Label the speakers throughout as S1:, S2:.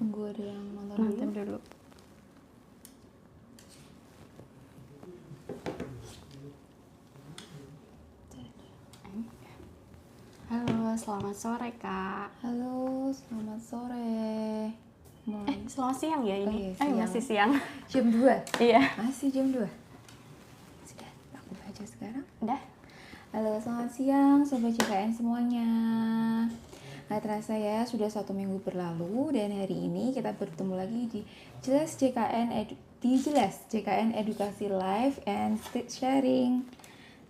S1: Tunggu ada yang
S2: Nonton dulu. Halo, selamat sore Kak.
S1: Halo, selamat sore.
S2: Selamat siang ya ini?
S1: siang.
S2: Masih siang.
S1: Jam 2?
S2: Iya.
S1: Masih jam 2? Sudah, aku baca sekarang.
S2: Udah?
S1: Halo, selamat siang Sobat JKN semuanya. Gak terasa ya, sudah 1 minggu berlalu dan hari ini kita bertemu lagi di Jelas JKN Edukasi Live and Sharing.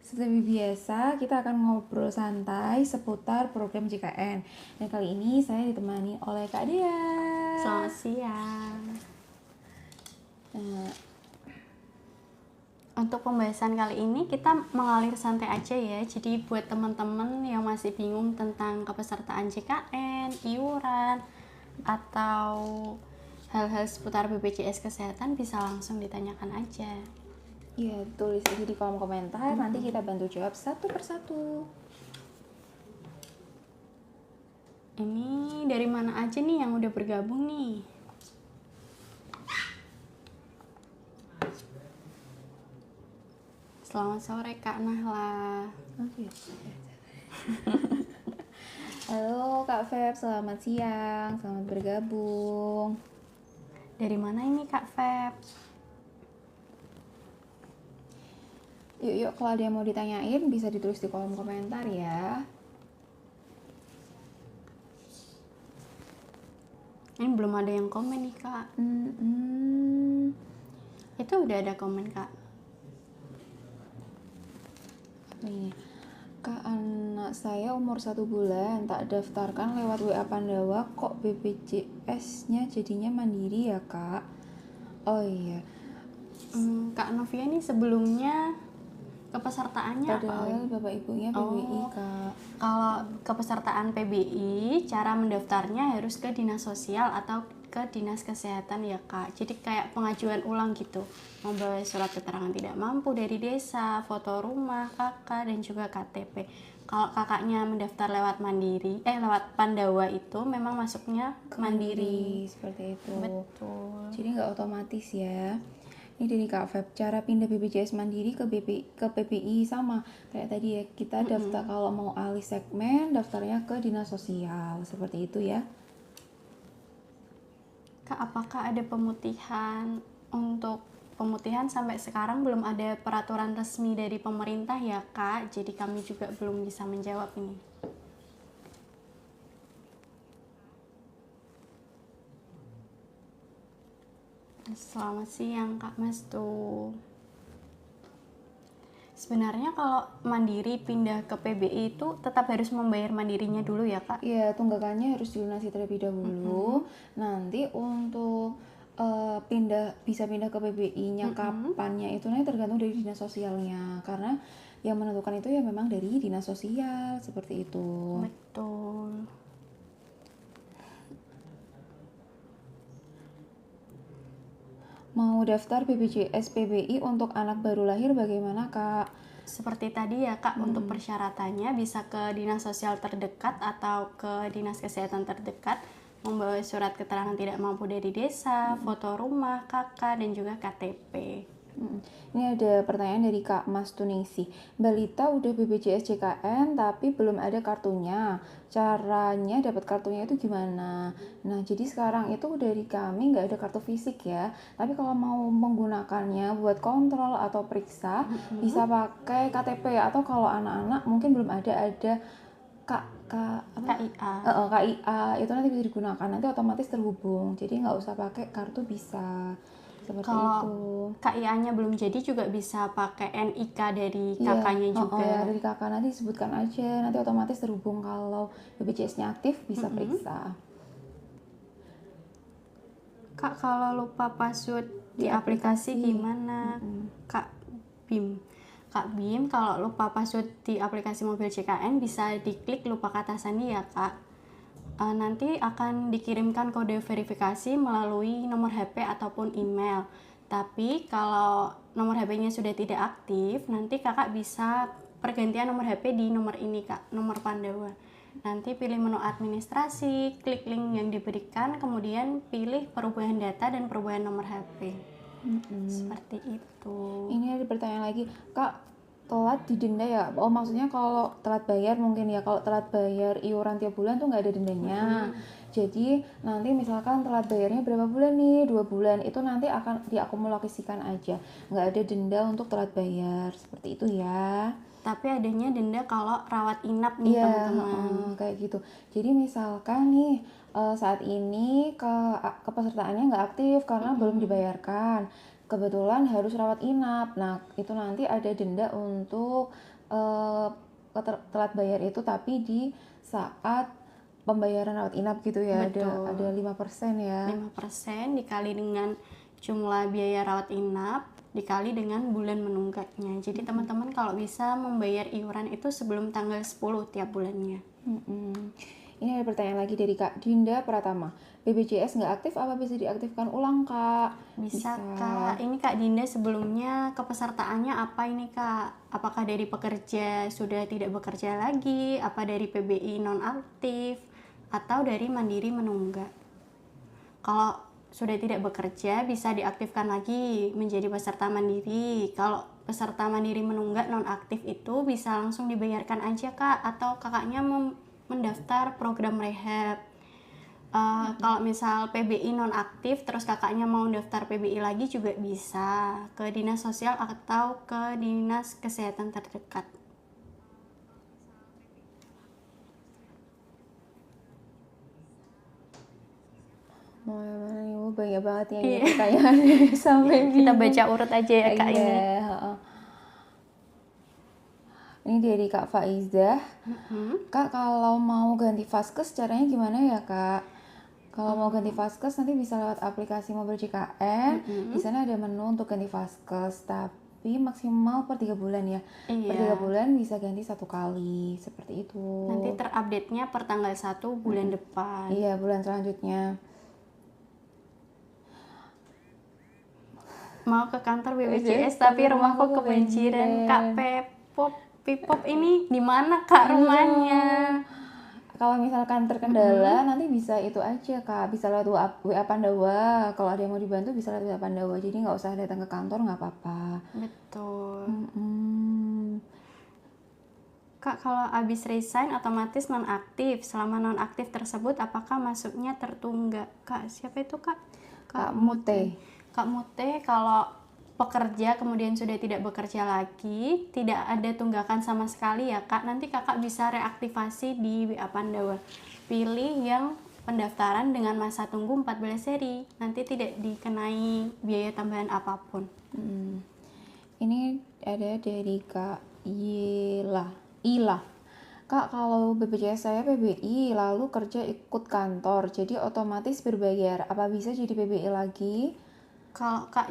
S1: Seperti biasa, kita akan ngobrol santai seputar program JKN. Dan kali ini saya ditemani oleh Kak Dea.
S2: Selamat siang. Untuk pembahasan kali ini kita mengalir santai aja ya. Jadi buat teman-teman yang masih bingung tentang kepesertaan JKN, iuran, atau hal-hal seputar BPJS Kesehatan bisa langsung ditanyakan aja.
S1: Iya, tulis aja di kolom komentar, nanti kita bantu jawab satu persatu.
S2: Ini dari mana aja nih yang udah bergabung nih? Selamat sore Kak Nahla.
S1: Oke. Halo Kak Feb, selamat siang, selamat bergabung.
S2: Dari mana ini Kak Feb?
S1: Yuk, kalau ada yang mau ditanyain bisa ditulis di kolom komentar ya.
S2: Ini belum ada yang komen nih Kak. Itu udah ada komen Kak.
S1: Nih, Kak, anak saya umur 1 bulan, tak daftarkan lewat WA Pandawa, kok BPJS-nya jadinya mandiri ya Kak? Oh iya.
S2: Kak Novia ini sebelumnya kepesertaannya
S1: Padahal bapak ibunya PBI Kak.
S2: Kalau kepesertaan PBI, cara mendaftarnya harus ke dinas sosial atau ke dinas kesehatan ya Kak. Jadi kayak pengajuan ulang gitu, membawa surat keterangan tidak mampu dari desa, foto rumah kakak dan juga KTP. Kalau kakaknya mendaftar lewat lewat Pandawa itu memang masuknya mandiri.
S1: Seperti itu.
S2: Betul.
S1: Jadi nggak otomatis ya. Ini dari Kak Feb, cara pindah BPJS Mandiri ke PPI sama kayak tadi ya, kita daftar kalau mau alih segmen daftarnya ke dinas sosial, seperti itu ya.
S2: Kak, apakah ada pemutihan? Untuk pemutihan sampai sekarang belum ada peraturan resmi dari pemerintah ya Kak, jadi kami juga belum bisa menjawab ini. Selamat siang Kak Mas tuh. Sebenarnya kalau mandiri pindah ke PBI itu tetap harus membayar mandirinya dulu ya Kak?
S1: Iya, tunggakannya harus dilunasi terlebih dahulu. Nanti untuk bisa pindah ke PBI-nya kapannya itu nanti tergantung dari dinas sosialnya, karena yang menentukan itu ya memang dari dinas sosial, seperti itu.
S2: Betul.
S1: Mau daftar BPJS PBI untuk anak baru lahir bagaimana Kak?
S2: Seperti tadi ya Kak, untuk persyaratannya bisa ke dinas sosial terdekat atau ke dinas kesehatan terdekat, membawa surat keterangan tidak mampu dari desa, foto rumah kakak dan juga KTP.
S1: Ini ada pertanyaan dari Kak Mas Tunisi. Balita udah BPJS JKN tapi belum ada kartunya. Caranya dapat kartunya itu gimana? Nah, jadi sekarang itu dari kami nggak ada kartu fisik ya. Tapi kalau mau menggunakannya buat kontrol atau periksa, bisa pakai KTP ya. Atau kalau anak-anak mungkin belum ada
S2: KIA.
S1: KIA itu nanti bisa digunakan. Nanti otomatis terhubung. Jadi nggak usah pakai kartu bisa. Seperti
S2: Kalau
S1: itu.
S2: KIA-nya belum jadi juga bisa pakai NIK dari kakaknya juga.
S1: Ya, dari kakak nanti sebutkan aja, nanti otomatis terhubung kalau BPJS-nya aktif bisa periksa.
S2: Kak, kalau lupa password di aplikasi gimana? Kak Bim, kalau lupa password di aplikasi mobil JKN bisa diklik lupa kata sandi ya Kak. Nanti akan dikirimkan kode verifikasi melalui nomor HP ataupun email. Tapi kalau nomor HP-nya sudah tidak aktif, nanti kakak bisa pergantian nomor HP di nomor ini Kak, nomor Pandawa. Nanti pilih menu administrasi, klik link yang diberikan, kemudian pilih perubahan data dan perubahan nomor HP. Seperti itu.
S1: Ini ada pertanyaan lagi, Kak, telat didenda ya? Oh, maksudnya kalau telat bayar mungkin ya, kalau telat bayar iuran tiap bulan tuh nggak ada dendanya. Jadi nanti misalkan telat bayarnya berapa bulan nih, 2 bulan, itu nanti akan diakumulasikan aja, nggak ada denda untuk telat bayar, seperti itu ya.
S2: Tapi adanya denda kalau rawat inap nih
S1: Iya,
S2: teman-teman.
S1: kayak gitu. Jadi misalkan nih saat ini kepesertaannya nggak aktif karena belum dibayarkan. Kebetulan harus rawat inap. Nah, itu nanti ada denda untuk telat bayar itu, tapi di saat pembayaran rawat inap gitu ya.
S2: Betul.
S1: Ada 5% ya.
S2: 5% dikali dengan jumlah biaya rawat inap dikali dengan bulan menunggaknya. Jadi teman-teman kalau bisa membayar iuran itu sebelum tanggal 10 tiap bulannya.
S1: Ini ada pertanyaan lagi dari Kak Dinda Pratama. BPJS nggak aktif, apa bisa diaktifkan ulang, Kak?
S2: Bisa, Kak. Ini Kak Dinda sebelumnya kepesertaannya apa ini, Kak? Apakah dari pekerja sudah tidak bekerja lagi, apa dari PBI nonaktif, atau dari mandiri menunggak? Kalau sudah tidak bekerja bisa diaktifkan lagi menjadi peserta mandiri. Kalau peserta mandiri menunggak nonaktif itu bisa langsung dibayarkan aja, Kak, atau kakaknya mendaftar program rehab. Kalau misal PBI nonaktif terus kakaknya mau daftar PBI lagi juga bisa ke dinas sosial atau ke dinas kesehatan terdekat.
S1: Mau yang mana nih? Banyak banget yang ini pertanyaan sampai
S2: Kita
S1: bingung.
S2: baca urut aja ya, Kak, ini.
S1: Ini dari Kak Faizah. Kak, kalau mau ganti Vaskes caranya gimana ya, Kak? Kalau mau ganti Vaskes nanti bisa lewat aplikasi mobil JKN. Di sana ada menu untuk ganti Vaskes, tapi maksimal per 3 bulan ya. Per 3 bulan bisa ganti 1 kali, seperti itu.
S2: Nanti terupdate-nya per tanggal 1 bulan depan.
S1: Iya, bulan selanjutnya.
S2: Mau ke kantor BPJS tapi rumahku kebanjiran. Kak Pipop ini di mana, Kak, rumahnya?
S1: Kalau misalkan terkendala nanti bisa itu aja, Kak, bisa lewat WA Pandawa. Kalau ada yang mau dibantu bisa lewat WA Pandawa, jadi nggak usah datang ke kantor, nggak apa-apa.
S2: Betul. Kak, kalau habis resign otomatis nonaktif. Selama nonaktif tersebut apakah masuknya tertunggak? Kak, siapa itu, Kak?
S1: Kak Mute.
S2: Kak Mute, kalau pekerja kemudian sudah tidak bekerja lagi, tidak ada tunggakan sama sekali ya, Kak. Nanti Kakak bisa reaktivasi di WA Pandawa. Pilih yang pendaftaran dengan masa tunggu 14 hari. Nanti tidak dikenai biaya tambahan apapun.
S1: Ini ada dari Kak Ila. Kak, kalau BPJS saya PBI lalu kerja ikut kantor, jadi otomatis berbayar. Apa bisa jadi PBI lagi?
S2: Kalau Kak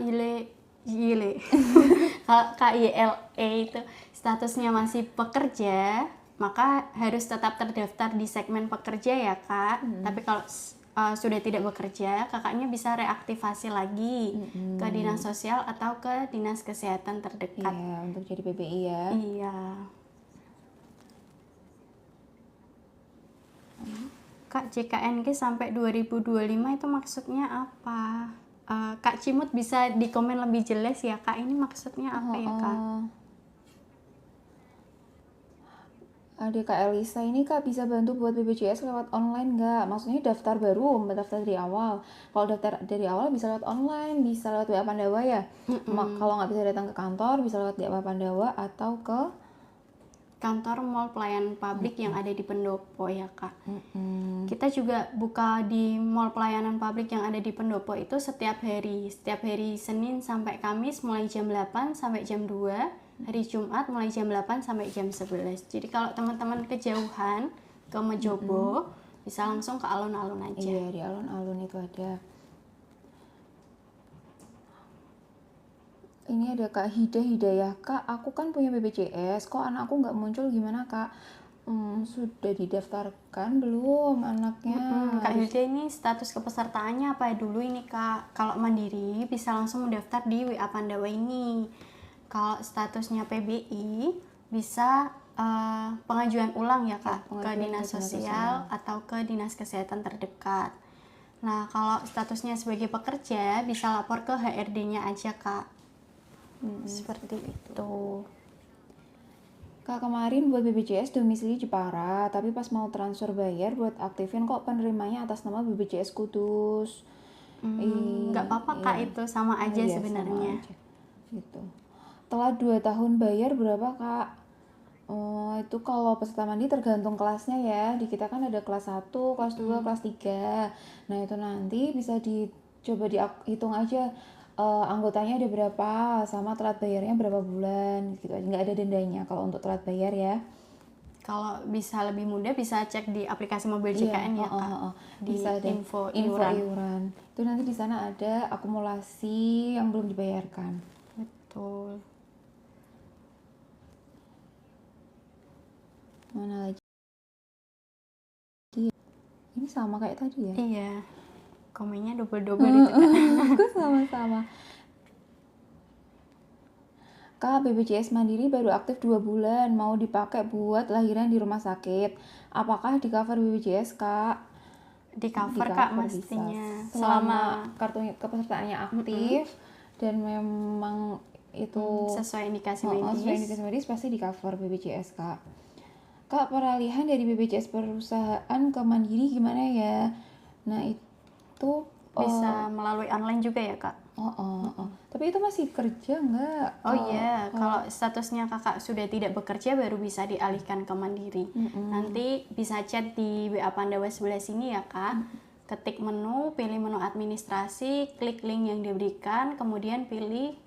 S2: kalau KYLE itu statusnya masih pekerja, maka harus tetap terdaftar di segmen pekerja ya, Kak. Tapi kalau sudah tidak bekerja, kakaknya bisa reaktivasi lagi ke dinas sosial atau ke dinas kesehatan terdekat.
S1: Iya, untuk jadi PBI ya.
S2: Iya. Kak, JKNG sampai 2025 itu maksudnya apa? Kak Cimut bisa di komen lebih jelas ya, Kak, ini maksudnya apa ya, Kak?
S1: Ada Kak Elisa, ini Kak bisa bantu buat BPJS lewat online nggak? Maksudnya daftar baru, mendaftar dari awal. Kalau daftar dari awal bisa lewat online, bisa lewat WA Pandawa ya. Kalau nggak bisa datang ke kantor, bisa lewat WA Pandawa atau ke
S2: kantor mall pelayanan publik yang ada di Pendopo ya, Kak. Kita juga buka di mall pelayanan publik yang ada di Pendopo itu setiap hari Senin sampai Kamis mulai jam 8 sampai jam 2, hari Jumat mulai jam 8 sampai jam 11. Jadi kalau teman-teman kejauhan ke Mejobo bisa langsung ke alun-alun aja.
S1: Iya, di alun-alun itu ada. Ini ada Kak Hidayah. Kak, aku kan punya BPJS, kok anakku nggak muncul, gimana Kak? Sudah didaftarkan belum anaknya?
S2: Kak Hidayah, ini status kepesertaannya apa dulu ini, Kak? Kalau mandiri bisa langsung mendaftar di WA Pandawa ini. Kalau statusnya PBI bisa pengajuan ulang ya Kak, ke
S1: pengajuan
S2: dinas
S1: ke dinas
S2: sosial atau ke dinas kesehatan terdekat. Nah, kalau statusnya sebagai pekerja bisa lapor ke HRD-nya aja Kak. Seperti itu.
S1: Kak, kemarin buat BPJS domisili Jepara, tapi pas mau transfer bayar buat aktifin kok penerimanya atas nama BPJS Kudus.
S2: Nggak apa-apa Kak,
S1: Iya.
S2: itu sama aja
S1: Iya,
S2: sebenarnya.
S1: sama aja. Gitu. Telat 2 tahun bayar berapa Kak? Itu kalau peserta mandiri tergantung kelasnya ya. Di kita kan ada kelas 1, kelas 2, kelas 3. Nah, itu nanti bisa dicoba dihitung aja anggotanya ada berapa sama telat bayarnya berapa bulan gitu aja. Nggak ada dendanya kalau untuk telat bayar ya.
S2: Kalau bisa lebih mudah bisa cek di aplikasi mobil JKN ya Kak. Di
S1: Bisa ada
S2: info
S1: info
S2: iuran.
S1: iuran. Itu nanti di sana ada akumulasi yang belum dibayarkan.
S2: Betul.
S1: Mana lagi? Ini sama kayak tadi ya?
S2: Iya. Komennya double-double itu Kak.
S1: Aku sama-sama. Kak, BPJS Mandiri baru aktif 2 bulan, mau dipakai buat lahiran di rumah sakit. Apakah di cover BPJS, Kak?
S2: Di cover Kak
S1: Bisa.
S2: mestinya.
S1: Selama kartu kepesertaannya aktif dan memang itu
S2: sesuai indikasi
S1: sesuai
S2: medis.
S1: indikasi medis pasti di cover BPJS, Kak. Kak, peralihan dari BPJS perusahaan ke Mandiri gimana ya? Nah, itu
S2: Bisa melalui online juga ya Kak.
S1: Tapi itu masih kerja nggak?
S2: Oh iya, kalau statusnya kakak sudah tidak bekerja baru bisa dialihkan ke Mandiri. Nanti bisa chat di WA Pandawa sebelah sini ya Kak. Ketik menu, pilih menu administrasi, klik link yang diberikan, kemudian pilih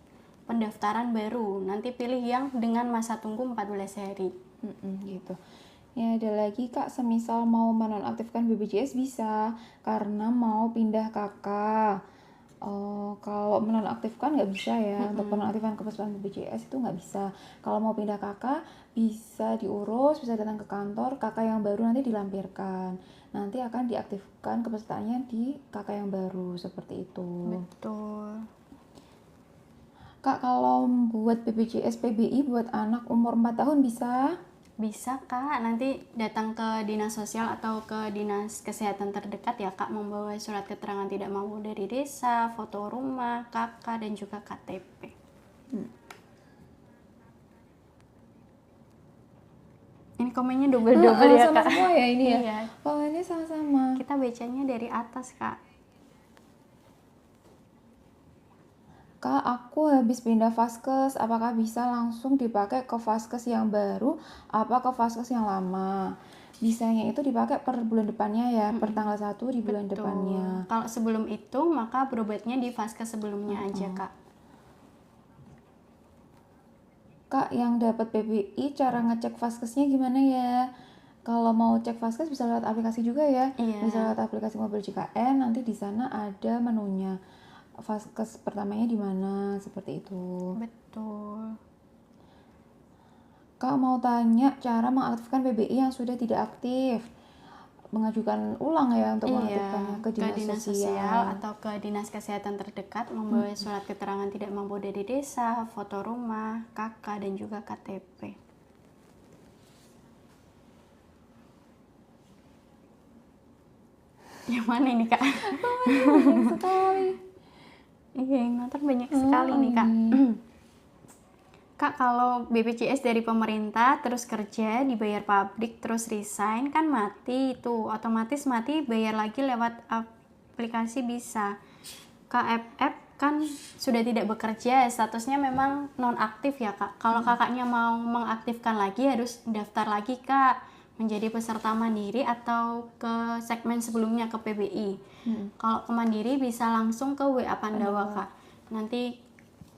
S2: pendaftaran baru. Nanti pilih yang dengan masa tunggu 14 hari.
S1: Gitu. Ya ada lagi Kak, semisal mau menonaktifkan BPJS bisa karena mau pindah kakak. Kalau menonaktifkan nggak bisa ya, untuk penonaktifan kepesertaan BPJS itu nggak bisa. Kalau mau pindah kakak bisa diurus, bisa datang ke kantor, kakak yang baru nanti dilampirkan. Nanti akan diaktifkan kepesertaannya di kakak yang baru, seperti itu.
S2: Betul.
S1: Kak, kalau buat BPJS PBI buat anak umur 4 tahun bisa?
S2: Bisa Kak, nanti datang ke dinas sosial atau ke dinas kesehatan terdekat ya Kak, membawa surat keterangan tidak mampu dari desa, foto rumah, KK, dan juga KTP. Ini komennya double-double ya
S1: sama
S2: Kak.
S1: semua ya ini ya?
S2: Iya.
S1: Komennya sama-sama.
S2: Kita bacanya dari atas Kak.
S1: Kak, aku habis pindah vaskes, apakah bisa langsung dipakai ke vaskes yang baru, apa ke vaskes yang lama? Bisanya itu dipakai per bulan depannya ya, per tanggal 1 di bulan depannya.
S2: Kalau sebelum itu, maka berobatnya di vaskes sebelumnya aja Kak.
S1: Kak, yang dapat PBI, cara ngecek vaskesnya gimana ya? Kalau mau cek vaskes bisa lewat aplikasi juga ya.
S2: Iya.
S1: Bisa lewat aplikasi mobil JKN, nanti di sana ada menunya. Vaskes pertamanya di mana, seperti itu.
S2: Betul.
S1: Kak mau tanya cara mengaktifkan PBI yang sudah tidak aktif. Mengajukan ulang ya untuk mengaktifkannya ke dinas sosial
S2: atau ke dinas kesehatan terdekat, membawa surat keterangan tidak mampu dari desa, foto rumah, KK, dan juga KTP. Yang mana ini Kak?
S1: Banyak sekali.
S2: Iya, yang nonton banyak sekali nih Kak. Kak, kalau BPJS dari pemerintah terus kerja, dibayar pabrik, terus resign, kan mati itu. Otomatis mati, bayar lagi lewat aplikasi bisa. KFF kan sudah tidak bekerja, statusnya memang nonaktif ya Kak. Kalau kakaknya mau mengaktifkan lagi harus daftar lagi Kak, menjadi peserta mandiri atau ke segmen sebelumnya ke PBI. Kalau ke mandiri bisa langsung ke WA Pandawa Kak. Nanti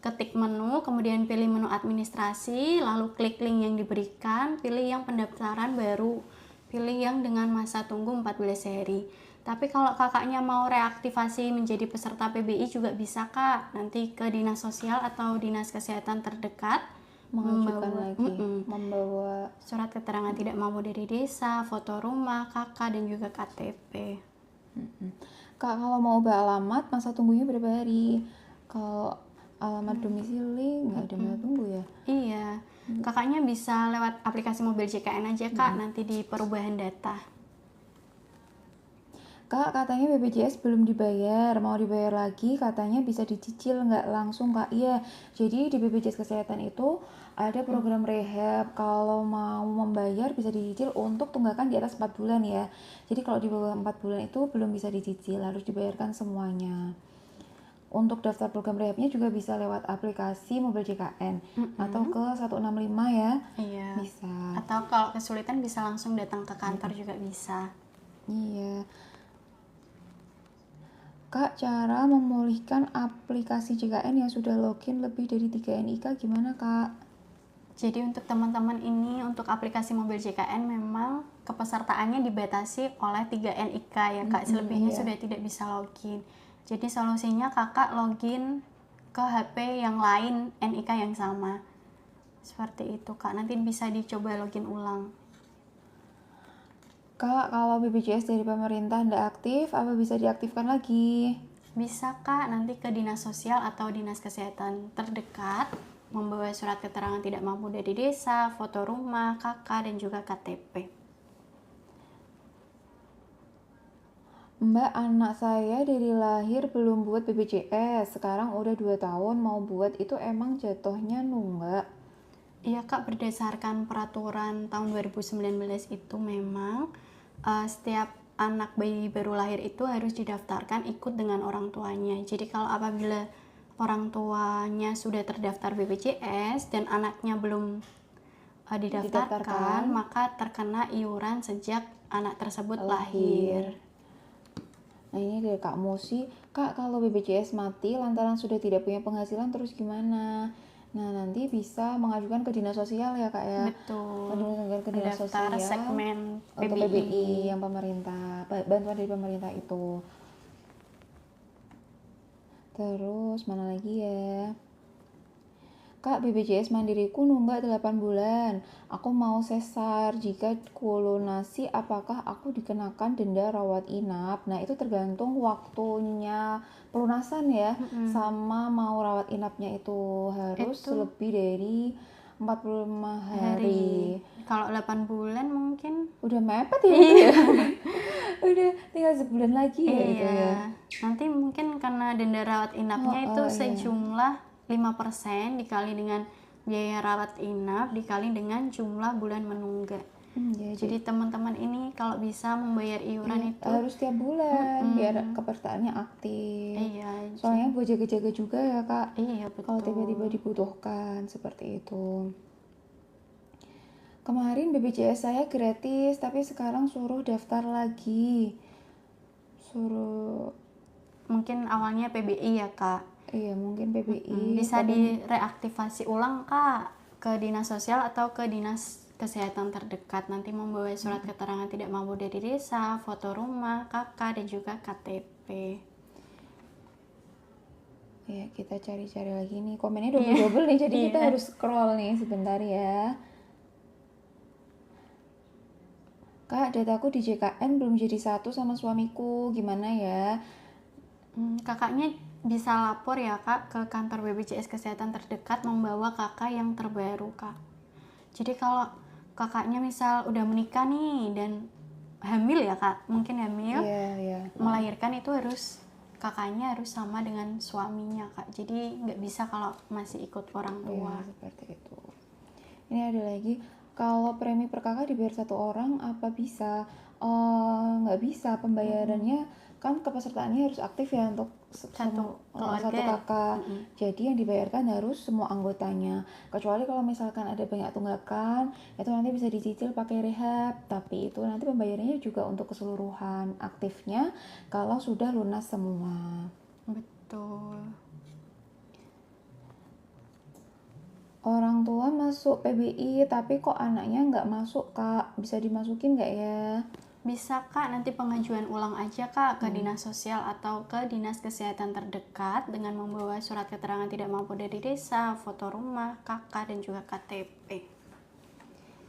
S2: ketik menu, kemudian pilih menu administrasi, lalu klik link yang diberikan, pilih yang pendaftaran baru, pilih yang dengan masa tunggu 14 hari. Tapi kalau kakaknya mau reaktivasi menjadi peserta PBI juga bisa Kak, nanti ke dinas sosial atau dinas kesehatan terdekat,
S1: membawa
S2: surat keterangan tidak mampu dari desa, foto rumah, KK, dan juga KTP.
S1: Kak, kalau mau ubah alamat masa tunggunya berapa hari? Kalau alamat domisili nggak ada masa tunggu ya?
S2: Iya, kakaknya bisa lewat aplikasi mobil JKN aja kak, nanti di perubahan data.
S1: Kak, katanya BPJS belum dibayar, mau dibayar lagi, katanya bisa dicicil nggak langsung Kak. Iya, jadi di BPJS Kesehatan itu ada program rehab, kalau mau membayar bisa dicicil untuk tunggakan di atas 4 bulan ya. Jadi kalau di bawah 4 bulan itu belum bisa dicicil, harus dibayarkan semuanya. Untuk daftar program rehabnya juga bisa lewat aplikasi mobil JKN atau ke 165 ya.
S2: Iya.
S1: Bisa.
S2: Atau kalau kesulitan bisa langsung datang ke kantor juga bisa.
S1: Iya. Kak, cara memulihkan aplikasi JKN yang sudah login lebih dari 3 NIK gimana Kak?
S2: Jadi untuk teman-teman ini, untuk aplikasi mobil JKN memang kepesertaannya dibatasi oleh 3 NIK ya kak, selebihnya
S1: iya.
S2: sudah tidak bisa login. Jadi solusinya kakak login ke HP yang lain NIK yang sama. Seperti itu kak, nanti bisa dicoba login ulang.
S1: Kak, kalau BPJS dari pemerintah tidak aktif, apa bisa diaktifkan lagi?
S2: Bisa kak, nanti ke dinas sosial atau dinas kesehatan terdekat, membawa surat keterangan tidak mampu dari desa, foto rumah, KK, dan juga KTP.
S1: Mbak, anak saya dari lahir belum buat BPJS, sekarang udah 2 tahun mau buat, itu emang jatuhnya nunggak?
S2: Iya kak, berdasarkan peraturan tahun 2019 itu memang setiap anak bayi baru lahir itu harus didaftarkan ikut dengan orang tuanya. Jadi kalau apabila orang tuanya sudah terdaftar BPJS dan anaknya belum didaftarkan, maka terkena iuran sejak anak tersebut lahir.
S1: Nah ini dari Kak Musi, Kak kalau BPJS mati lantaran sudah tidak punya penghasilan terus gimana? Nah nanti bisa mengajukan ke dinas sosial ya Kak ya.
S2: Betul.
S1: Ke dinas
S2: Mendaftar
S1: sosial
S2: segmen
S1: untuk PBI yang pemerintah, bantuan dari pemerintah itu. Terus mana lagi ya? Kak, BPJS Mandiriku nunggak 8 bulan. Aku mau sesar. Jika kulunasi, apakah aku dikenakan denda rawat inap? Nah, itu tergantung waktunya pelunasan ya. Sama mau rawat inapnya itu harus lebih dari 45 hari.
S2: Kalau 8 bulan mungkin
S1: udah mepet ya itu ya. Udah tinggal sebulan lagi ya itu ya.
S2: Nanti mungkin karena denda rawat inapnya itu sejumlah 5% dikali dengan biaya rawat inap dikali dengan jumlah bulan menunggak. Jadi teman-teman ini kalau bisa membayar iuran itu
S1: harus tiap bulan biar kepesertaannya aktif. Soalnya buat jaga-jaga juga ya kak.
S2: Iya betul.
S1: Kalau tiba-tiba dibutuhkan seperti itu. Kemarin BPJS saya gratis, tapi sekarang suruh daftar lagi.
S2: Mungkin awalnya PBI ya kak.
S1: Iya mungkin PBI.
S2: Bisa direaktivasi ulang kak ke dinas sosial atau ke dinas kesehatan terdekat. Nanti membawa surat keterangan tidak mampu dari desa, foto rumah, KK, dan juga KTP.
S1: Ya kita cari-cari lagi nih, komennya double-double nih, jadi kita harus scroll nih sebentar ya. Kak, dataku di JKN belum jadi satu sama suamiku, gimana ya?
S2: Kakaknya bisa lapor ya kak ke kantor BPJS Kesehatan terdekat membawa kakak yang terbaru kak. Jadi kalau kakaknya misal udah menikah nih dan hamil ya kak, mungkin hamil, melahirkan itu harus kakaknya harus sama dengan suaminya kak. Jadi nggak bisa kalau masih ikut orang tua.
S1: Seperti itu. Ini ada lagi, kalau premi per kakak dibayar satu orang apa bisa? Nggak bisa, pembayarannya kan kepesertaannya harus aktif ya untuk satu kakak. Jadi yang dibayarkan harus semua anggotanya. Kecuali kalau misalkan ada banyak tunggakan, itu nanti bisa dicicil pakai rehab. Tapi itu nanti pembayarannya juga untuk keseluruhan aktifnya kalau sudah lunas semua.
S2: Betul.
S1: Orang tua masuk PBI tapi kok anaknya nggak masuk kak, bisa dimasukin nggak ya?
S2: Bisa kak, nanti pengajuan ulang aja kak ke dinas sosial atau ke dinas kesehatan terdekat dengan membawa surat keterangan tidak mampu dari desa, foto rumah, KK, dan juga KTP.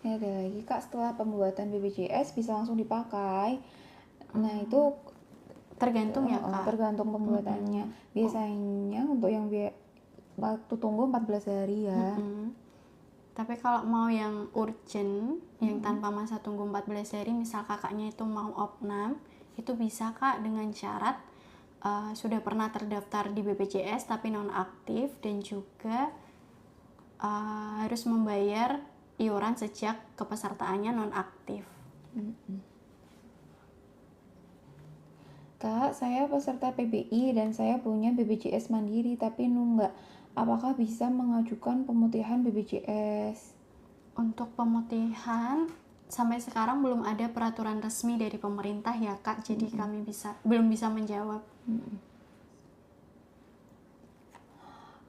S1: Ini ada lagi kak, setelah pembuatan BPJS bisa langsung dipakai. Nah itu
S2: tergantung ya kak.
S1: Tergantung pembuatannya. Biasanya untuk yang waktu tunggu 14 hari ya.
S2: Tapi kalau mau yang urgent, yang tanpa masa tunggu 14 hari, misal kakaknya itu mau opnam, itu bisa Kak dengan syarat sudah pernah terdaftar di BPJS tapi non aktif, dan juga harus membayar iuran sejak kepesertaannya non aktif.
S1: Kak, saya peserta PBI dan saya punya BPJS Mandiri tapi nunggak. Apakah bisa mengajukan pemutihan BPJS?
S2: Untuk pemutihan sampai sekarang belum ada peraturan resmi dari pemerintah ya Kak, jadi kami belum bisa menjawab.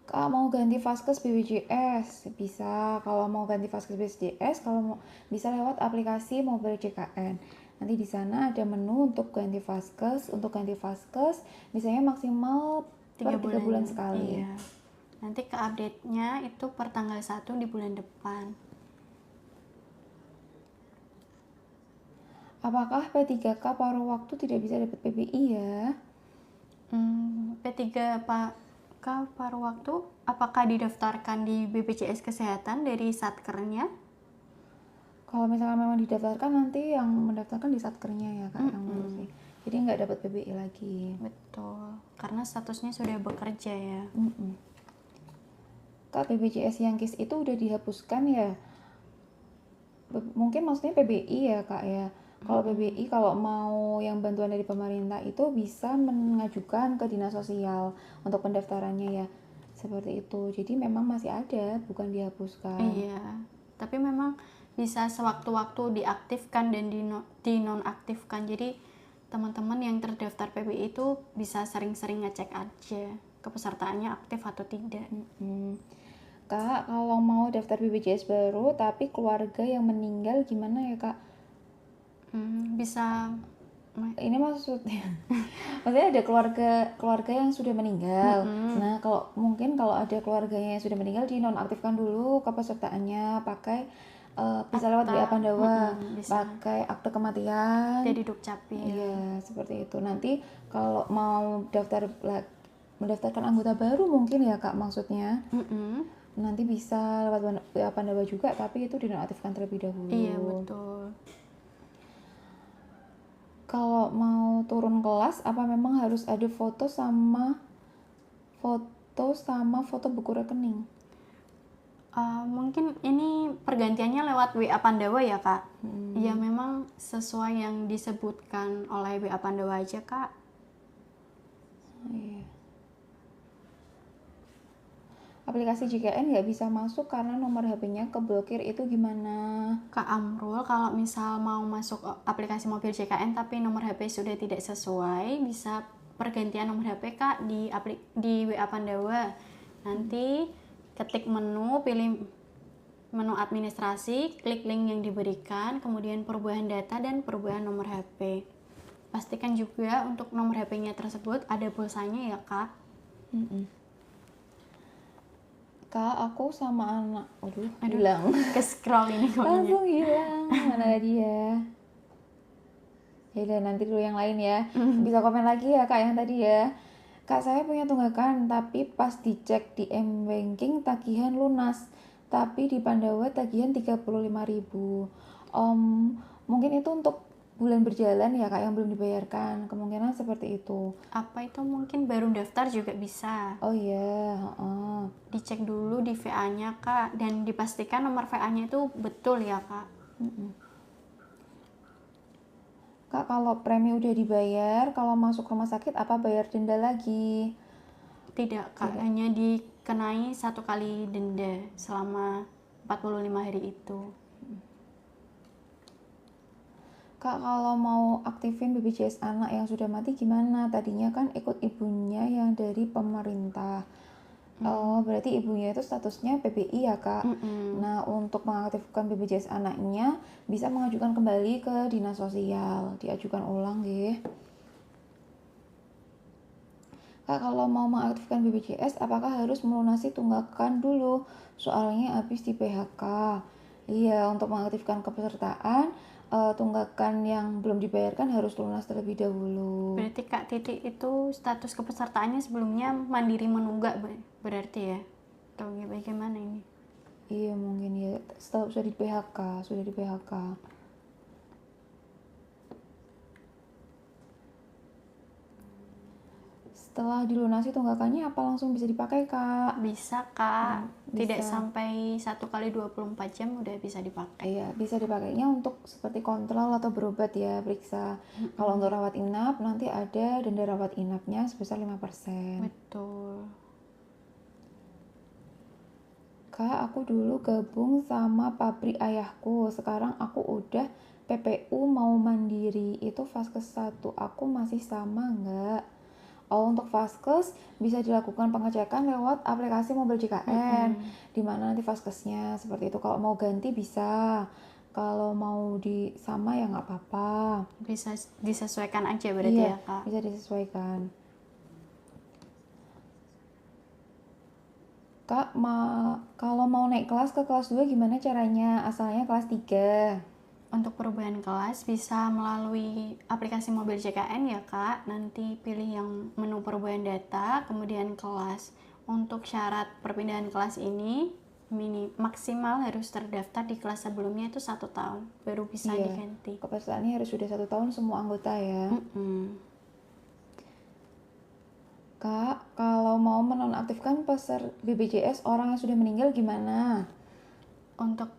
S1: Kak, mau ganti vaskes BPJS? Bisa. Kalau mau ganti vaskes BPJS, kalau mau bisa lewat aplikasi Mobile JKN. Nanti di sana ada menu untuk ganti vaskes. Untuk ganti vaskes misalnya maksimal per 3 bulan sekali.
S2: Iya. Nanti ke-update-nya itu per tanggal 1 di bulan depan.
S1: Apakah P3K paruh waktu tidak bisa dapat PBI ya?
S2: P3K paruh waktu apakah didaftarkan di BPJS Kesehatan dari Satkernya?
S1: Kalau misalkan memang didaftarkan, nanti yang mendaftarkan di satkernya ya Kak, yang ngurusin. Jadi nggak dapat PBI lagi.
S2: Betul, karena statusnya sudah bekerja ya.
S1: Kak, BPJS yang KIS itu udah dihapuskan ya? Mungkin maksudnya PBI ya Kak ya. Kalau PBI, kalau mau yang bantuan dari pemerintah itu bisa mengajukan ke dinas sosial untuk pendaftarannya ya, seperti itu. Jadi memang masih ada, bukan dihapuskan.
S2: Iya, tapi memang bisa sewaktu-waktu diaktifkan dan dinonaktifkan. Jadi teman-teman yang terdaftar PBI itu bisa sering-sering ngecek aja kepesertaannya aktif atau tidak.
S1: Kak, kalau mau daftar BPJS baru tapi keluarga yang meninggal gimana ya Kak?
S2: Bisa.
S1: Ini maksudnya ada keluarga yang sudah meninggal. Nah, kalau ada keluarganya yang sudah meninggal, dinonaktifkan dulu kepesertaannya pakai bisa lewat WA Pandawa, pakai akte kematian.
S2: Jadi Dukcapil.
S1: Iya, seperti itu. Nanti kalau mau mendaftarkan anggota baru mungkin ya Kak maksudnya. Nanti bisa lewat WA Pandawa juga, tapi itu dinonaktifkan terlebih dahulu.
S2: Iya, betul.
S1: Kalau mau turun kelas, apa memang harus ada foto sama foto buku rekening?
S2: Mungkin ini pergantiannya lewat WA Pandawa ya Kak. Ya memang sesuai yang disebutkan oleh WA Pandawa aja Kak.
S1: Iya. Aplikasi JKN nggak bisa masuk karena nomor HP-nya keblokir, itu gimana?
S2: Kak Amrul, kalau misal mau masuk aplikasi mobil JKN tapi nomor HP sudah tidak sesuai, bisa pergantian nomor HP Kak di WA Pandawa. Nanti ketik menu, pilih menu administrasi, klik link yang diberikan, kemudian perubahan data dan perubahan nomor HP. Pastikan juga untuk nomor HP-nya tersebut ada pulsanya ya Kak.
S1: Kak, aku sama anak, hilang.
S2: Ke scroll ini
S1: Langsung hilang, mana dia? Ya udah, nanti dulu yang lain ya. Bisa komen lagi ya Kak yang tadi ya. Kak, saya punya tunggakan tapi pas dicek di M-Banking tagihan lunas, tapi di Pandawa tagihan 35.000. Mungkin itu untuk bulan berjalan ya Kak yang belum dibayarkan, kemungkinan seperti itu.
S2: Apa itu mungkin baru daftar juga bisa.
S1: Oh iya,
S2: Dicek dulu di VA-nya Kak, dan dipastikan nomor VA-nya itu betul ya Kak.
S1: Kak, kalau premi udah dibayar, kalau masuk rumah sakit apa bayar denda lagi?
S2: Tidak Kak, hanya dikenai 1 kali denda selama 45 hari itu.
S1: Kak, kalau mau aktifin BPJS anak yang sudah mati gimana? Tadinya kan ikut ibunya yang dari pemerintah. Oh, berarti ibunya itu statusnya PBI ya Kak. Nah, untuk mengaktifkan BPJS anaknya bisa mengajukan kembali ke dinas sosial, diajukan ulang ya. Kak, kalau mau mengaktifkan BPJS apakah harus melunasi tunggakan dulu? Soalnya habis di PHK. Iya, untuk mengaktifkan kepesertaan, tunggakan yang belum dibayarkan harus lunas terlebih dahulu.
S2: Berarti Kak Titik itu status kepesertaannya sebelumnya mandiri menunggak berarti ya? atau bagaimana ini?
S1: Iya mungkin ya, setelah sudah di PHK. Setelah dilunasi tunggakannya apa langsung bisa dipakai, Kak?
S2: Bisa, Kak. Tidak
S1: bisa.
S2: sampai 1 kali 24 jam udah bisa dipakai.
S1: Iya, bisa dipakainya untuk seperti kontrol atau berobat ya, periksa. Kalau untuk rawat inap nanti ada denda rawat inapnya sebesar 5%.
S2: Betul.
S1: Kak, aku dulu gabung sama pabrik ayahku. Sekarang aku udah PPU mau mandiri. Itu Vaskes 1 aku masih sama nggak? Oh, untuk Vaskes bisa dilakukan pengecekan lewat aplikasi mobil JKN. Di mana nanti Vaskesnya seperti itu. Kalau mau ganti bisa. Kalau mau di sama ya nggak apa-apa.
S2: Bisa disesuaikan aja berarti
S1: Iya,
S2: ya, Kak.
S1: bisa disesuaikan. Kak, kalau mau naik kelas ke kelas 2 gimana caranya? Asalnya kelas 3.
S2: Untuk perubahan kelas bisa melalui aplikasi mobil JKN ya, Kak. Nanti pilih yang menu perubahan data, kemudian kelas. Untuk syarat perpindahan kelas ini maksimal harus terdaftar di kelas sebelumnya itu 1 tahun baru bisa diganti.
S1: Kepesertaannya harus sudah 1 tahun semua anggota ya. Kak, kalau mau menonaktifkan BPJS orang yang sudah meninggal gimana?
S2: Untuk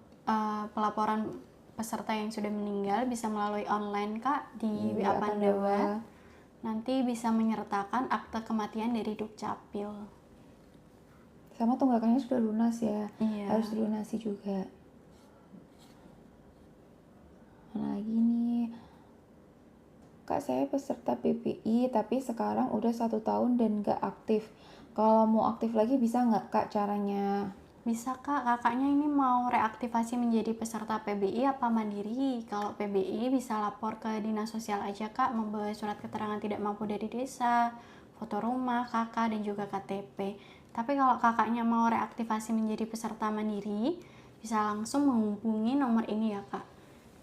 S2: pelaporan peserta yang sudah meninggal bisa melalui online, Kak, di WA Pandawa. Nanti bisa menyertakan akte kematian dari Dukcapil.
S1: Sama tunggakannya sudah lunas ya.
S2: Iya.
S1: Harus dilunasi juga. Mana lagi nih? Kak, saya peserta PPI tapi sekarang udah 1 tahun dan gak aktif. Kalau mau aktif lagi bisa nggak, Kak, caranya?
S2: Bisa, Kak. Kakaknya ini mau reaktivasi menjadi peserta PBI apa mandiri? Kalau PBI bisa lapor ke dinas sosial aja, Kak, membawa surat keterangan tidak mampu dari desa, foto rumah, kakak, dan juga KTP. Tapi kalau kakaknya mau reaktivasi menjadi peserta mandiri, bisa langsung menghubungi nomor ini ya, Kak.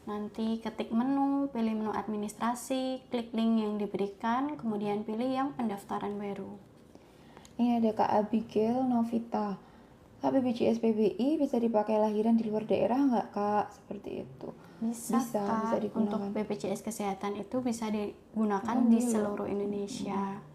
S2: Nanti ketik menu, pilih menu administrasi, klik link yang diberikan, kemudian pilih yang pendaftaran baru.
S1: Ini ada Kak Abigail Novita. Kak, BPJS PBI bisa dipakai lahiran di luar daerah nggak, Kak? Seperti itu.
S2: Bisa, Kak.
S1: Bisa digunakan.
S2: Untuk BPJS Kesehatan itu bisa digunakan di seluruh Indonesia.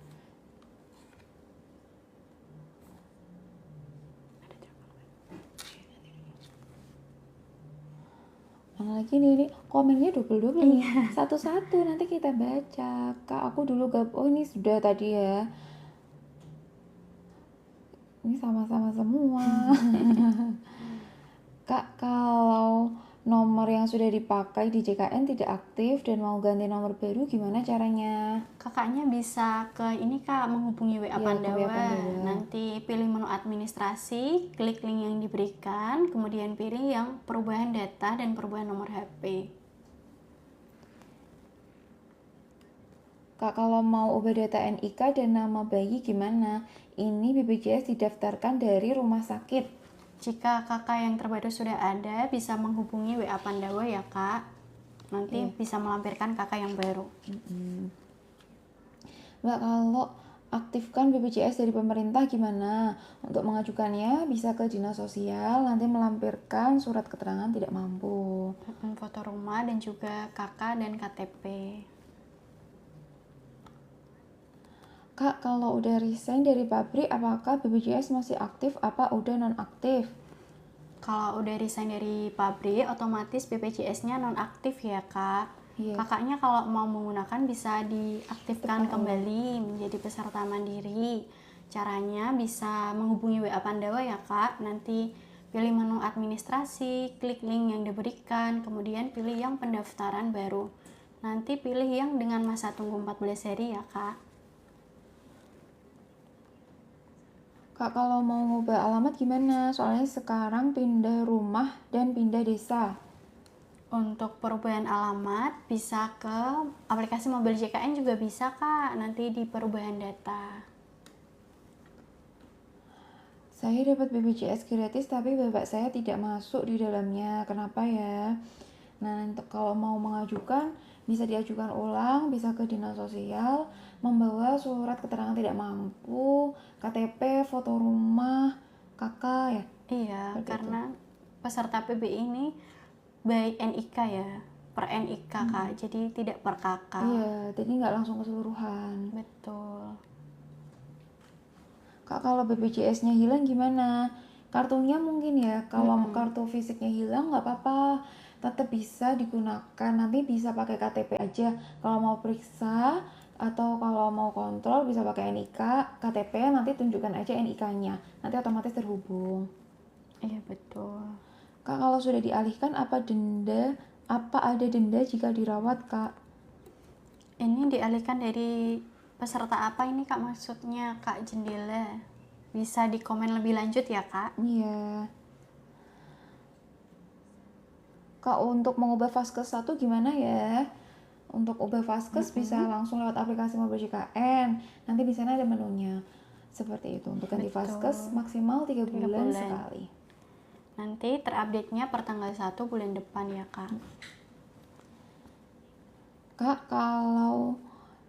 S1: Mana lagi nih, komennya double-double nih. Satu-satu nanti kita baca. Kak, aku dulu oh ini sudah tadi ya. Ini sama-sama semua. Kak, kalau nomor yang sudah dipakai di JKN tidak aktif dan mau ganti nomor baru gimana caranya?
S2: Kakaknya bisa ke ini, Kak, menghubungi WA Pandawa. Nanti pilih menu administrasi, klik link yang diberikan, kemudian pilih yang perubahan data dan perubahan nomor HP.
S1: Kak, kalau mau ubah data NIK dan nama bayi gimana? Ini BPJS didaftarkan dari rumah sakit.
S2: Jika kakak yang terbaru sudah ada, bisa menghubungi WA Pandawa ya, Kak. Nanti bisa melampirkan kakak yang baru.
S1: Mbak, kalau aktifkan BPJS dari pemerintah gimana? Untuk mengajukannya bisa ke dinas sosial, nanti melampirkan surat keterangan tidak mampu.
S2: Foto rumah dan juga kakak dan KTP.
S1: Kak, kalau udah resign dari pabrik, apakah BPJS masih aktif apa udah non-aktif?
S2: Kalau udah resign dari pabrik, otomatis BPJS-nya non-aktif ya, Kak. Kakaknya kalau mau menggunakan bisa diaktifkan kembali menjadi peserta mandiri. Caranya bisa menghubungi WA Pandawa ya, Kak. Nanti pilih menu administrasi, klik link yang diberikan, kemudian pilih yang pendaftaran baru. Nanti pilih yang dengan masa tunggu 14 hari ya, Kak.
S1: Kak, kalau mau ngubah alamat gimana? Soalnya sekarang pindah rumah dan pindah desa.
S2: Untuk perubahan alamat bisa ke aplikasi mobil JKN juga bisa, Kak. Nanti di perubahan data.
S1: Saya dapat BPJS gratis tapi bapak saya tidak masuk di dalamnya. Kenapa ya? Nah, kalau mau mengajukan bisa diajukan ulang, bisa ke dinas sosial, membawa surat keterangan tidak mampu, KTP, foto rumah, kakak ya?
S2: Iya,
S1: Seperti
S2: karena peserta PBI ini by NIK ya, per NIK Kak, jadi tidak per kakak.
S1: Iya, jadi nggak langsung keseluruhan.
S2: Betul.
S1: Kak, kalau BPJS-nya hilang gimana? Kartunya mungkin ya, kalau kartu fisiknya hilang nggak apa-apa, tetap bisa digunakan. Nanti bisa pakai KTP aja. Kalau mau periksa atau kalau mau kontrol bisa pakai NIK, KTP nanti tunjukkan aja NIK-nya. Nanti otomatis terhubung.
S2: Iya betul.
S1: Kak, kalau sudah dialihkan apa ada denda jika dirawat, Kak?
S2: Ini dialihkan dari peserta apa ini Kak, maksudnya Kak Jendela? Bisa dikomen lebih lanjut ya Kak?
S1: Iya. Kak, untuk mengubah Vaskes 1 gimana ya? Untuk ubah Vaskes bisa langsung lewat aplikasi mobil JKN. Nanti di sana ada menunya. Seperti itu. Untuk ganti Vaskes maksimal 3 bulan sekali.
S2: Nanti terupdate-nya per tanggal 1 bulan depan ya Kak.
S1: Kak, kalau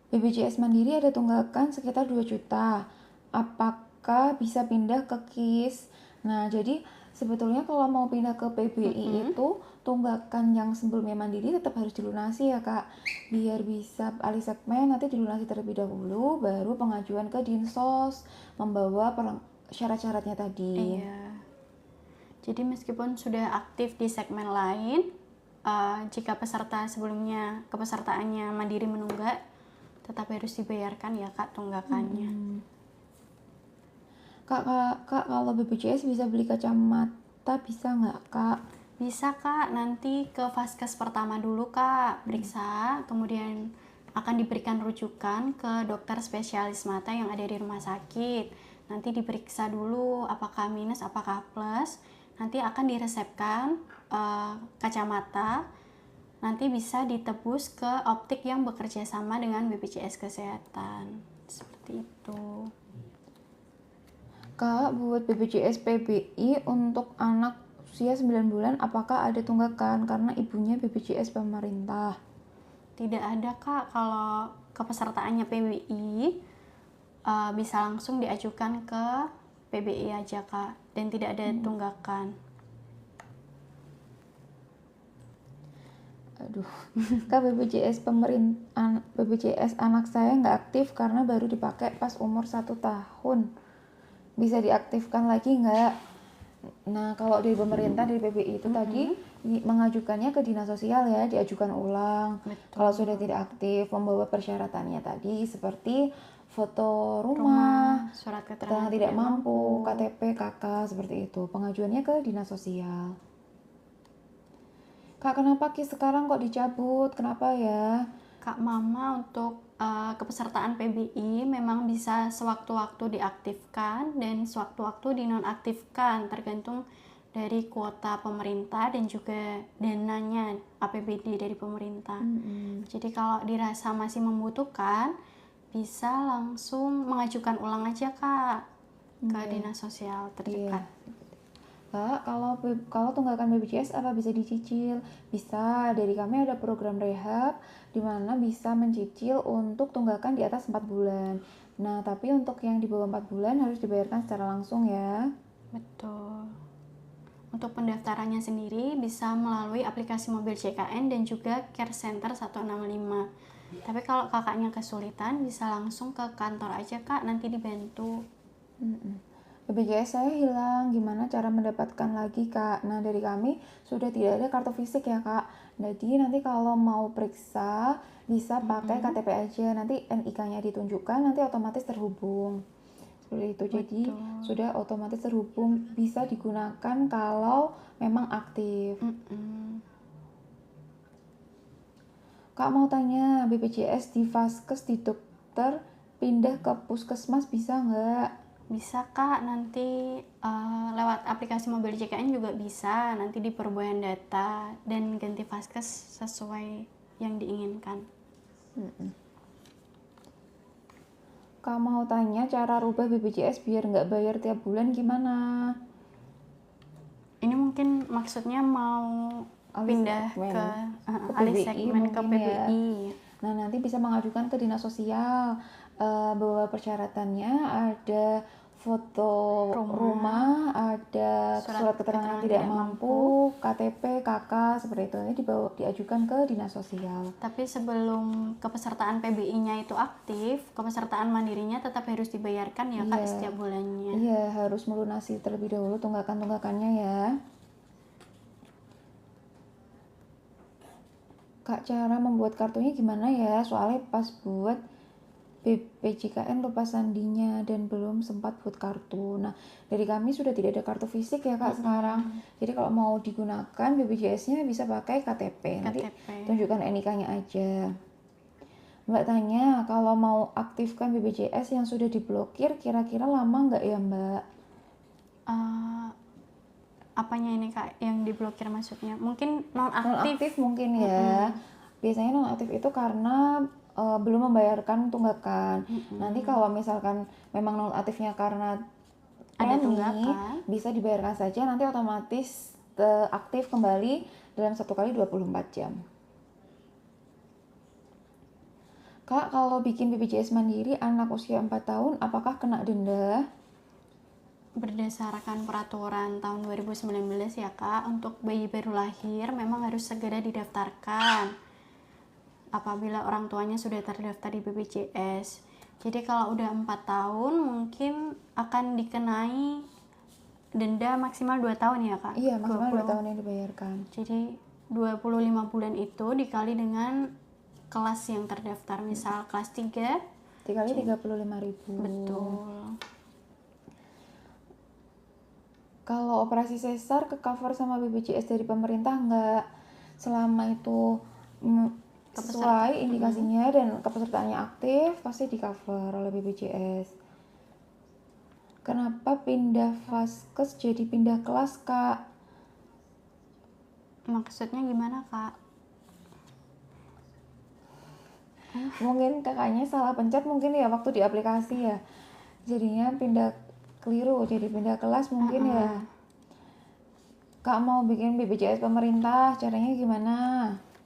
S1: BPJS Mandiri ada tunggakan sekitar 2 juta. Apakah bisa pindah ke KIS? Nah, jadi sebetulnya kalau mau pindah ke PBI itu tunggakan yang sebelumnya Mandiri tetap harus dilunasi ya Kak. Biar bisa alih segmen nanti dilunasi terlebih dahulu, baru pengajuan ke Dinsos membawa syarat-syaratnya tadi.
S2: Iya. Jadi meskipun sudah aktif di segmen lain, jika peserta sebelumnya kepesertaannya Mandiri menunggak, tetap harus dibayarkan ya Kak tunggakannya.
S1: Kak, kalau BPJS bisa beli kacamata bisa nggak Kak?
S2: Bisa Kak, nanti ke Vaskes pertama dulu Kak, periksa, kemudian akan diberikan rujukan ke dokter spesialis mata yang ada di rumah sakit. Nanti diperiksa dulu apakah minus, apakah plus, nanti akan diresepkan kacamata, nanti bisa ditebus ke optik yang bekerja sama dengan BPJS Kesehatan. Seperti itu.
S1: Kak, buat BPJS PBI untuk anak usia 9 bulan apakah ada tunggakan karena ibunya BPJS pemerintah?
S2: Tidak ada Kak, kalau kepesertaannya PBI bisa langsung diajukan ke PBI aja Kak, dan tidak ada tunggakan.
S1: Aduh, Kak, BPJS anak saya nggak aktif karena baru dipakai pas umur 1 tahun. Bisa diaktifkan lagi nggak? Nah, kalau dari pemerintah, dari PBI itu tadi mengajukannya ke dinas sosial ya, diajukan ulang. Kalau sudah tidak aktif, membawa persyaratannya tadi seperti foto rumah,
S2: Surat
S1: keterangan
S2: keterangan
S1: tidak mampu, KTP, KK, seperti itu. Pengajuannya ke dinas sosial. Kak, kenapa KIS sekarang kok dicabut? Kenapa ya?
S2: Kak Mama, untuk kepesertaan PBI memang bisa sewaktu-waktu diaktifkan dan sewaktu-waktu dinonaktifkan, tergantung dari kuota pemerintah dan juga dananya APBD dari pemerintah. Jadi kalau dirasa masih membutuhkan, bisa langsung mengajukan ulang aja Kak ke dinas sosial terdekat.
S1: Kak, kalau tunggakan BPJS apa bisa dicicil? Bisa, dari kami ada program rehab di mana bisa mencicil untuk tunggakan di atas 4 bulan. Nah, tapi untuk yang di bawah 4 bulan harus dibayarkan secara langsung ya.
S2: Betul. Untuk pendaftarannya sendiri bisa melalui aplikasi mobil JKN dan juga Care Center 165. Tapi kalau kakaknya kesulitan bisa langsung ke kantor aja Kak, nanti dibantu.
S1: BPJS saya hilang, gimana cara mendapatkan lagi Kak? Nah, dari kami sudah tidak ada kartu fisik ya Kak. Jadi nanti kalau mau periksa bisa pakai KTP aja, nanti NIK-nya ditunjukkan, nanti otomatis terhubung. Seperti itu. Jadi sudah otomatis terhubung, bisa digunakan kalau memang aktif. Kak mau tanya, BPJS di Vaskes di dokter pindah ke puskesmas bisa nggak?
S2: Bisa Kak, nanti lewat aplikasi mobil JKN juga bisa, nanti di perubahan data dan ganti Vaskes sesuai yang diinginkan.
S1: Kak mau tanya cara rubah BPJS biar nggak bayar tiap bulan gimana?
S2: Ini mungkin maksudnya mau pindah ke alih segmen ke PBI.
S1: Ya. Nah, nanti bisa mengajukan ke dinas sosial. Bahwa persyaratannya ada foto rumah, ada
S2: Surat
S1: surat keterangan tidak mampu, KTP, KK, seperti itu. Ini diajukan ke dinas sosial.
S2: Tapi sebelum kepesertaan PBI-nya itu aktif, kepesertaan mandirinya tetap harus dibayarkan ya Kak setiap bulannya.
S1: Iya, harus melunasi terlebih dahulu tunggakan-tunggakannya ya. Kak, cara membuat kartunya gimana ya? Soalnya pas buat BPJKN lupa sandinya dan belum sempat buat kartu. Nah, dari kami sudah tidak ada kartu fisik ya Kak sekarang. Jadi kalau mau digunakan BPJS-nya bisa pakai KTP. Nanti tunjukkan NIK-nya aja. Mbak tanya, kalau mau aktifkan BPJS yang sudah diblokir, kira-kira lama nggak ya Mbak?
S2: Apanya ini Kak yang diblokir maksudnya? Mungkin nonaktif.
S1: Nonaktif mungkin ya. Biasanya nonaktif itu karena belum membayarkan tunggakan. Nanti kalau misalkan memang nonaktifnya karena
S2: ada
S1: premi,
S2: tunggakan,
S1: bisa dibayarkan saja, nanti otomatis aktif kembali dalam 1 kali 24 jam. Kak, kalau bikin BPJS Mandiri anak usia 4 tahun, apakah kena denda?
S2: Berdasarkan peraturan tahun 2019 ya Kak, untuk bayi baru lahir memang harus segera didaftarkan apabila orang tuanya sudah terdaftar di BPJS. Jadi kalau udah 4 tahun mungkin akan dikenai denda maksimal 2 tahun ya Kak?
S1: Iya, maksimal 2 tahun yang dibayarkan.
S2: Jadi 25 bulan itu dikali dengan kelas yang terdaftar, misal kelas 3
S1: dikali 35.000.
S2: Betul.
S1: Kalau operasi sesar ke cover sama BPJS dari pemerintah nggak? Selama itu sesuai indikasinya dan kepesertaannya aktif, pasti di cover oleh BPJS. Kenapa pindah vaskes jadi pindah kelas Kak?
S2: Maksudnya gimana Kak?
S1: Mungkin kakaknya salah pencet mungkin ya waktu di aplikasi ya, jadinya pindah keliru jadi pindah kelas mungkin ya. Kak mau bikin BPJS pemerintah, caranya gimana?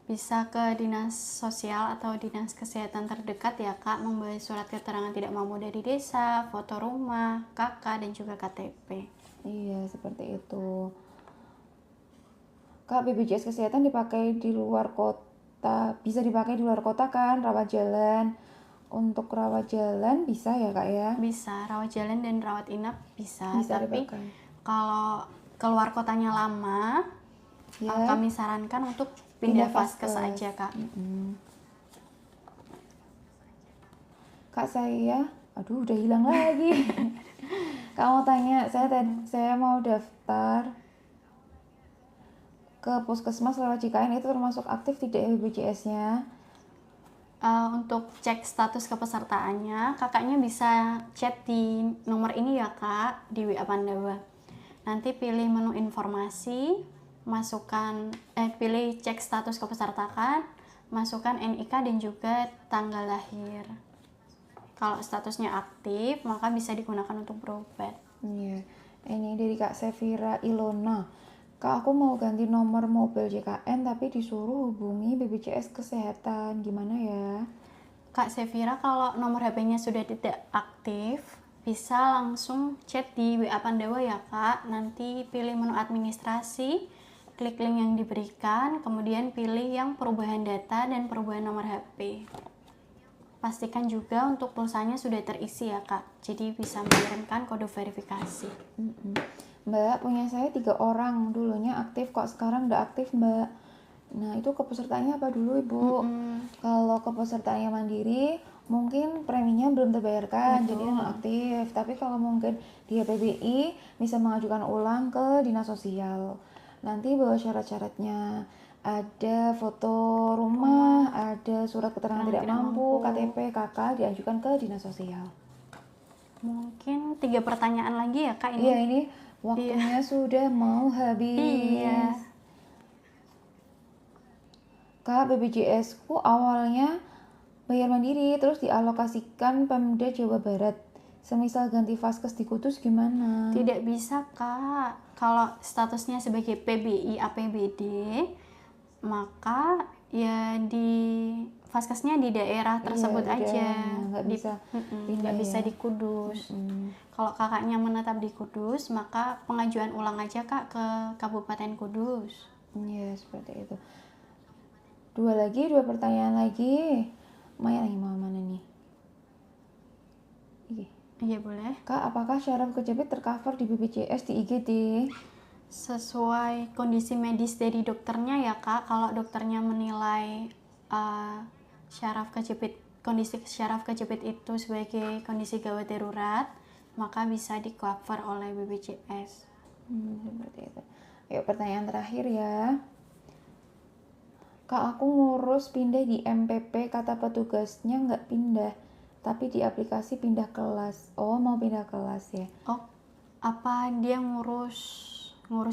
S2: Bisa ke dinas sosial atau dinas kesehatan terdekat ya Kak, membawa surat keterangan tidak mampu dari desa, foto rumah, KK, dan juga KTP.
S1: Iya, seperti itu. Kak, BPJS kesehatan dipakai di luar kota, bisa dipakai di luar kota kan, rawat jalan. Untuk rawat jalan bisa ya Kak ya?
S2: Bisa, rawat jalan dan rawat inap bisa tapi
S1: dipakai.
S2: Kalau keluar kotanya lama, kami sarankan untuk pindah vaskes aja Kak.
S1: Kak saya, aduh udah hilang lagi. Kak mau tanya, saya mau daftar ke puskesmas lewat JKN, itu termasuk aktif tidak BPJS-nya?
S2: Untuk cek status kepesertaannya, kakaknya bisa chat di nomor ini ya Kak, di WA Pandawa. Nanti pilih menu informasi, pilih cek status kepesertaan, masukkan NIK dan juga tanggal lahir. Kalau statusnya aktif, maka bisa digunakan untuk berobat.
S1: Iya, ini dari Kak Sevira Ilona. Kak, aku mau ganti nomor mobil JKN tapi disuruh hubungi BPJS Kesehatan, gimana ya?
S2: Kak Sevira, kalau nomor HP-nya sudah tidak aktif, bisa langsung chat di WA Pandawa ya Kak. Nanti pilih menu administrasi, klik link yang diberikan, kemudian pilih yang perubahan data dan perubahan nomor HP. Pastikan juga untuk pulsanya sudah terisi ya Kak, jadi bisa mengirimkan kode verifikasi.
S1: Mbak, punya saya 3 orang, dulunya aktif kok sekarang udah aktif Mbak. Nah itu kepesertaannya apa dulu Ibu? Kalau kepesertaannya mandiri, mungkin preminya belum terbayarkan, jadi non aktif. Tapi kalau mungkin dia PBI, bisa mengajukan ulang ke dinas sosial. Nanti bawa syarat-syaratnya, ada foto rumah, ada surat keterangan tidak mampu, KTP, KK, diajukan ke dinas sosial.
S2: Mungkin 3 pertanyaan lagi ya Kak ini?
S1: Iya, ini waktunya sudah mau habis.
S2: Iya.
S1: Kak, BPJS ku awalnya bayar mandiri, terus dialokasikan Pemda Jawa Barat. Semisal ganti vaskes di Kudus gimana?
S2: Tidak bisa Kak. Kalau statusnya sebagai PBI APBD, maka ya di Vaskesnya di daerah tersebut
S1: Iya,
S2: aja,
S1: daerahnya, nggak bisa pindah
S2: nggak bisa
S1: ya.
S2: di Kudus. Kalau kakaknya menetap di Kudus, maka pengajuan ulang aja kak ke Kabupaten Kudus.
S1: Iya, seperti itu. Dua pertanyaan lagi. Maya lagi mau mana nih?
S2: Iya boleh.
S1: Kak, apakah syaraf kejepit tercover di BPJS di IGD?
S2: Sesuai kondisi medis dari dokternya ya kak. Kalau dokternya menilai kondisi syaraf kejepit itu sebagai kondisi gawat darurat, maka bisa di cover oleh BPJS.
S1: Seperti itu. Yuk pertanyaan terakhir ya. Kak, aku ngurus pindah di MPP, kata petugasnya nggak pindah, tapi di aplikasi pindah kelas. Oh, mau pindah kelas ya?
S2: Oh, apa dia ngurus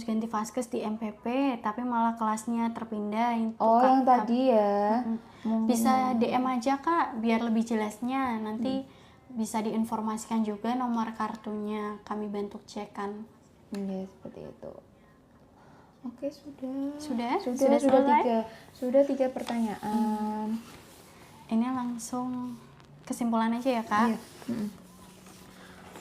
S2: ganti vaskes di MPP tapi malah kelasnya terpindah itu
S1: Oh,
S2: kak,
S1: yang tadi ya.
S2: bisa DM aja kak biar lebih jelasnya, nanti bisa diinformasikan juga nomor kartunya, kami bantu cekan.
S1: Ya, seperti itu. Oke,
S2: Sudah
S1: selesai? Sudah tiga pertanyaan.
S2: Ini langsung kesimpulan aja ya kak.
S1: Iya.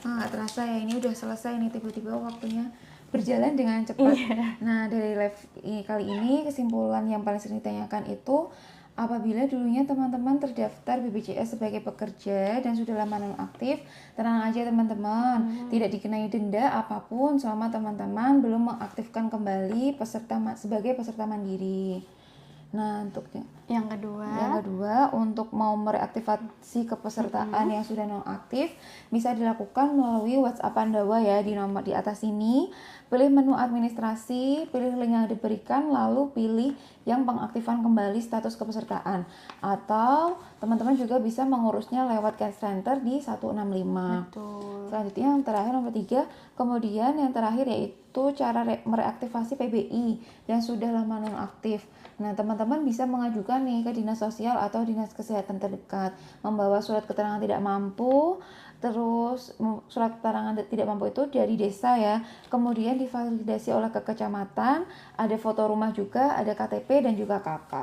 S1: Nggak terasa ya, ini udah selesai nih, tiba-tiba waktunya berjalan dengan cepat. Nah, dari live kali ini kesimpulan yang paling sering ditanyakan itu, apabila dulunya teman-teman terdaftar BPJS sebagai pekerja dan sudah lama nonaktif, tenang aja teman-teman, tidak dikenai denda apapun selama teman-teman belum mengaktifkan kembali sebagai peserta mandiri. Nah, untuk
S2: yang
S1: kedua, untuk mau mereaktivasi kepesertaan yang sudah nonaktif, bisa dilakukan melalui WhatsApp Pandawa ya, di nomor di atas ini. Pilih menu administrasi, pilih link yang diberikan, lalu pilih yang pengaktifan kembali status kepesertaan. Atau teman-teman juga bisa mengurusnya lewat cash center di 165.
S2: Betul.
S1: Selanjutnya yang terakhir nomor 3, kemudian yang terakhir yaitu cara mereaktivasi PBI yang sudah lama nonaktif. Nah, teman-teman bisa mengajukan nih ke dinas sosial atau dinas kesehatan terdekat, membawa surat keterangan tidak mampu, terus surat keterangan tidak mampu itu dari desa ya, kemudian divalidasi oleh ke kecamatan, ada foto rumah juga, ada KTP dan juga KK.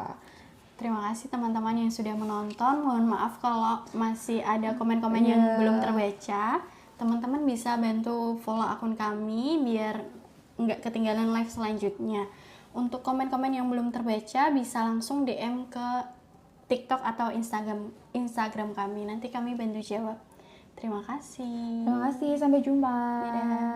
S2: Terima kasih teman-teman yang sudah menonton. Mohon maaf kalau masih ada komen-komen yang belum terbaca. Teman-teman bisa bantu follow akun kami biar nggak ketinggalan live selanjutnya. Untuk komen-komen yang belum terbaca bisa langsung DM ke TikTok atau Instagram kami. Nanti kami bantu jawab. Terima kasih.
S1: Sampai jumpa.
S2: Dadah.